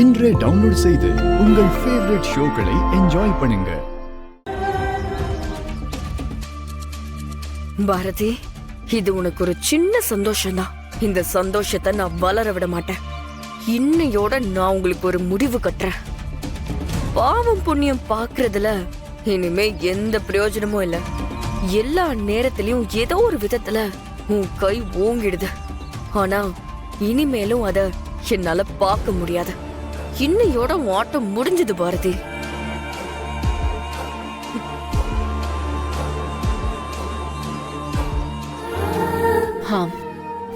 இன்றே டவுன்லோட் செய்து உங்கள் ஃபேவரட் ஷோக்களை என்ஜாய் பண்ணுங்க. பாரதி, இது உனக்கு ஒரு சின்ன சந்தோஷம்தான். இந்த சந்தோஷத்தை நான் வளர விட மாட்டேன். இன்னையோட நான் உங்களுக்கு ஒரு முடிவு கட்டுறேன். பாவம் புண்ணியம் பாக்குறதுல இனிமே எந்த பிரயோஜனமும் இல்ல. எல்லா நேரத்திலயும் ஏதோ ஒரு விதத்துல உன் கை ஓங்கிடுது. ஆனா இனிமேலும் அத என்னால பார்க்க முடியாது. இன்னையோட ஆட்டம் முடிஞ்சது பாரதி.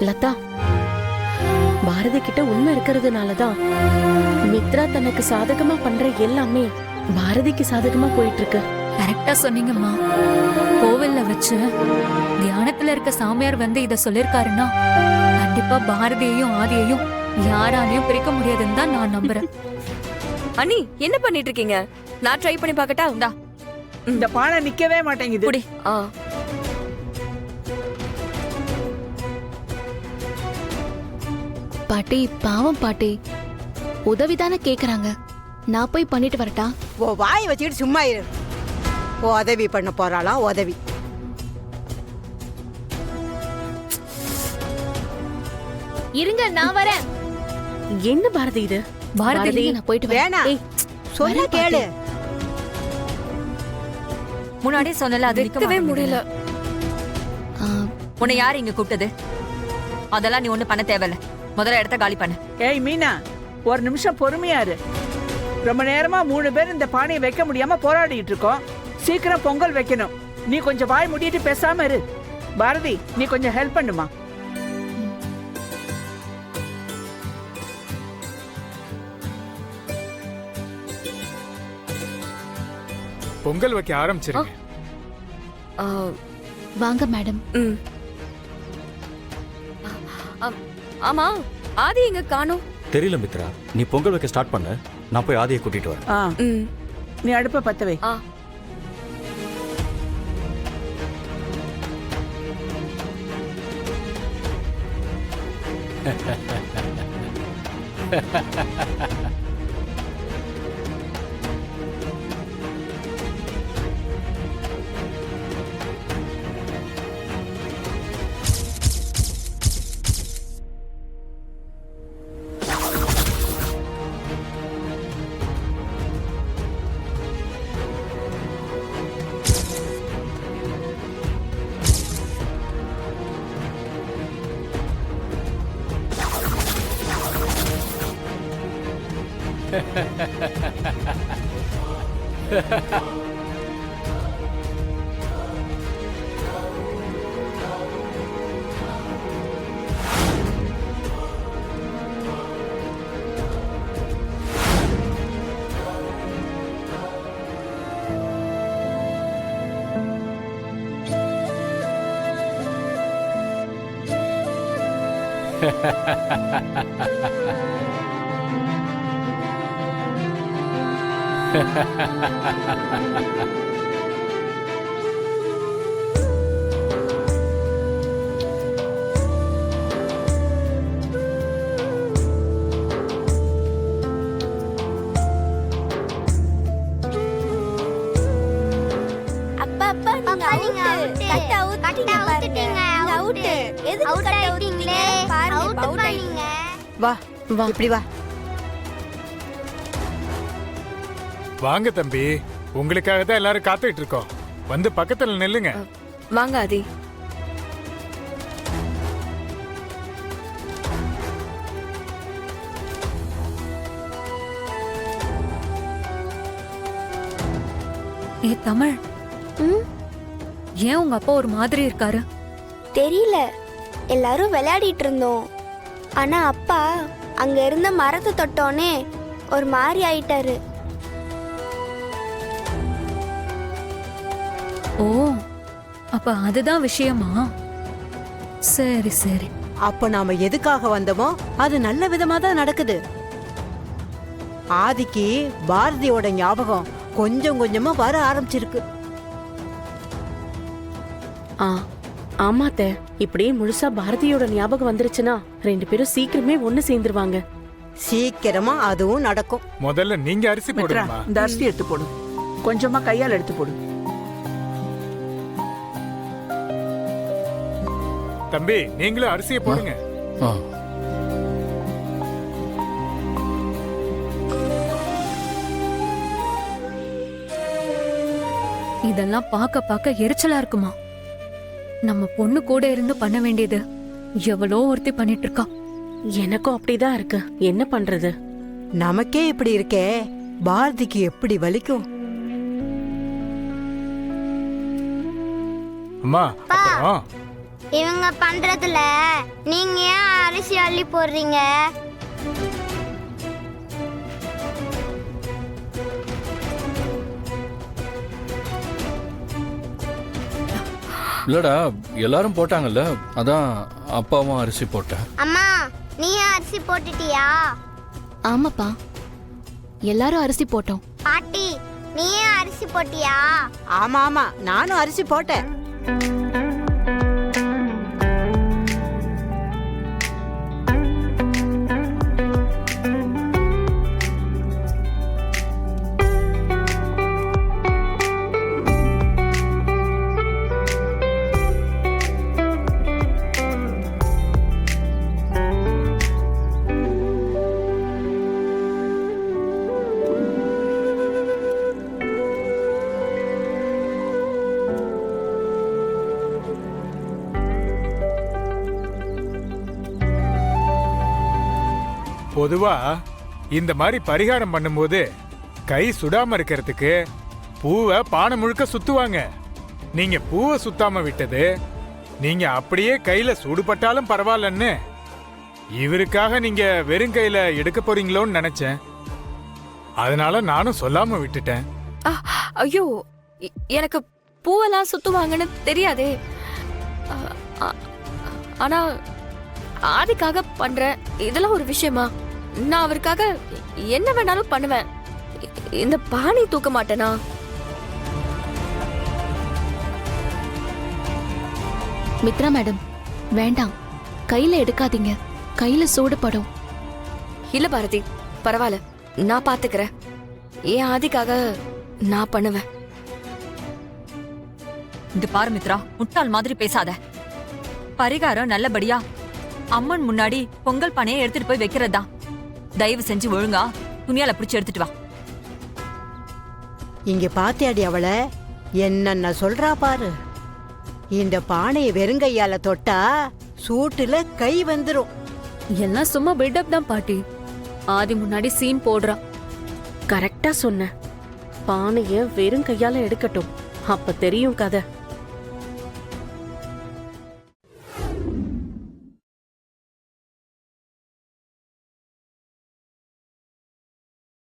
லதா, பாரதி கிட்ட உண்மை இருக்கிறதுனாலதான் மித்ரா தனக்கு சாதகமா பண்ற எல்லாமே பாரதிக்கு சாதகமா போயிட்டு இருக்கு. கரெக்டா சொன்னீங்கம்மா. கோவில்ல வச்சு தியானத்துல இருக்க சாமியார் வந்து இத சொல்லிருக்காருன்னா கண்டிப்பா பாரதியையும் ஆதியையும் யாராலையும் பிரிக்க முடியாதுன்னு தான் நான் நம்புறேன். அண்ணி, என்ன பண்ணிட்டு இருக்கீங்க? நான் ட்ரை பண்ணி பார்க்கட்டா? இந்தா. இந்த பானை நிக்கவே மாட்டேங்குது. குடி. பாட்டி, பாவம் பாட்டி, உதவிதானே கேக்குறாங்க. நான் போய் பண்ணிட்டு வரட்டா? ஓ வாய் வச்சுக்கிட்டு சும்மா இரு. உதவி பண்ண போறாளாம் உதவி. இருங்க, நான் வரேன். என்ன பாரதி இது? பாரதி, நான் போயிட்டு வரேன். வேணாம், சொல்ல கேளு. முன்னாடியே சொன்னல, அது நிக்கவே முடியல. உன்னை யார் இங்க கூப்பிட்டது? அதெல்லாம் நீ ஒண்ணு பண்ண தேவையில்ல. முதல்ல இடத்த காலி பண்ணு. ஏய் மீனா, ஒரு நிமிஷம் பொறுமையா இரு. ரொம்ப நேரமா 3 பேர் இந்த பானையை வைக்க முடியாம போராடிட்டு இருக்கோம். சீக்கிரம் பொங்கல் வைக்கணும். நீ கொஞ்சம் வாய் மூடிட்டு பேசாம இரு. பாரதி, நீ கொஞ்சம் ஹெல்ப் பண்ணுமா? பொங்கல் வைக்க ஆரம்பிச்சிருங்க. வாங்க மேடம். ஆமா, ஆதி எங்க காணோம்? தெரியல மித்ரா, நீ பொங்கல் வைக்க ஸ்டார்ட் பண்ண, நான் போய் ஆதியை கூட்டிட்டு வரேன். நீ அடுப்ப பத்த வை. வா வா, இப்படி வா. வாங்க தம்பி, உங்களுக்காக தான் எல்லாரும் காத்துட்டு இருக்கோம். வந்து பக்கத்துல நில்லுங்க. வாங்க ஆதி. ஏ தமிழ், ஏன் உங்க அப்பா ஒரு மாதிரி இருக்காரு? தெரியல, எல்லாரும் விளையாடிட்டு இருந்தோம். ஆனா அப்பா அங்க இருந்த மரத்தை தொட்டோனே ஒரு மாதிரி ஆயிட்டாரு. ஓ, அப்ப அதுதான் விஷயமா? சரி சரி. அப்ப நாம எதுக்காக வந்தோமோ அது நல்ல விதமா தான் நடக்குது. ஆதிக்கு பாரதியோட ஞாபகம் கொஞ்சம் கொஞ்சமா வர ஆரம்பிச்சிருக்கு. ஆமாத்த, இப்படியே முழுசா பாரதியோட ஞாபகம் வந்துருச்சுன்னா 2 பேரும் சீக்கிரமே ஒண்ணு சேர்ந்துருவாங்க. சீக்கிரமா அதுவும் நடக்கும். முதல்ல நீங்க அரிசி மித்ரா, போடுங்கம்மா. இந்த அரிசி எடுத்து போடு. கொஞ்சமா கையால் எடுத்து போடு. தம்பி நீங்களும் அரிசியை போடுங்க. ஆ இதெல்லாம் பார்க்க பார்க்க எரிச்சலா இருக்குமா? நம்ம பொண்ணு கூட இருந்து பண்ண வேண்டியது எவ்வளோ ஒருத்தி பண்ணிட்டு இருக்கா. எனக்கும் அப்படிதான் இருக்கு. என்ன பண்றது? நமக்கே இப்படி இருக்கே, பாரதிக்கு எப்படி வலிக்கும்? அம்மா அப்புறம் இவங்க பண்றதுல நீங்க ஏன் அரிசி அள்ளி போடுறீங்க? இல்லடா, எல்லாரும் போட்டாங்கல்ல, அதான் அப்பாவும் அரிசி போட்டேன். அம்மா நீ அரிசி போட்டுட்டியா? ஆமாப்பா, எல்லாரும் அரிசி போட்டோம். பாட்டி நீ அரிசி போட்டியா? ஆமா ஆமா, நானும் அரிசி போட்டேன். பொதுவா இந்த மாதிரி பரிகாரம் பண்ணும்போது கை சுடாம இருக்கிறதுக்கு பூவை பானை முழுக்க சுத்துவாங்க. நீங்க பூவை சுத்தாம விட்டது, நீங்க அப்படியே கையில சூடுபட்டாலும் பரவாயில்லன்னு இவருக்காக நீங்க வெறும் கையில எடுக்க போறீங்களோன்னு நினைச்சேன். அதனால நானும் சொல்லாம விட்டுட்டேன். ஐயோ, எனக்கு பூவெல்லாம் சுத்துவாங்கன்னு தெரியாதே. ஆனா ஆதிக்காக பண்றேன். இதெல்லாம் ஒரு விஷயமா? நான் அவருக்காக என்ன வேணாலும் பண்ணுவேன். இந்த பானை தூக்க மாட்டேனா? மித்ரா மேடம், வேண்டாம், கையில எடுக்காதீங்க, கையில சூடுபடும். இல்ல பாரதி, பரவாயில்ல, நான் பாத்துக்கிறேன். என் ஆதிக்காக நான் பண்ணுவேன். இந்த பாரு மித்ரா, முட்டாள் மாதிரி பேசாத. பரிகாரம் நல்லபடியா அம்மன் முன்னாடி பொங்கல் பானையை எடுத்துட்டு போய் வைக்கிறதா. தயவு செஞ்சு ஒழுங்கா துணியால பிடிச்சு எடுத்துட்டு வா. இங்க பாத்தியாடி அவளை என்னென்ன சொல்றா பாரு. இந்த பானையை வெறுங்கையால தொட்டா சூட்டுல கை வந்துரும். எல்லாம் சும்மா பில்டப் தான் பாட்டி. ஆதி முன்னாடி சீன் போடுறா. கரெக்டா சொன்ன. பானைய வெறும் கையால எடுக்கட்டும், அப்ப தெரியும் கதை.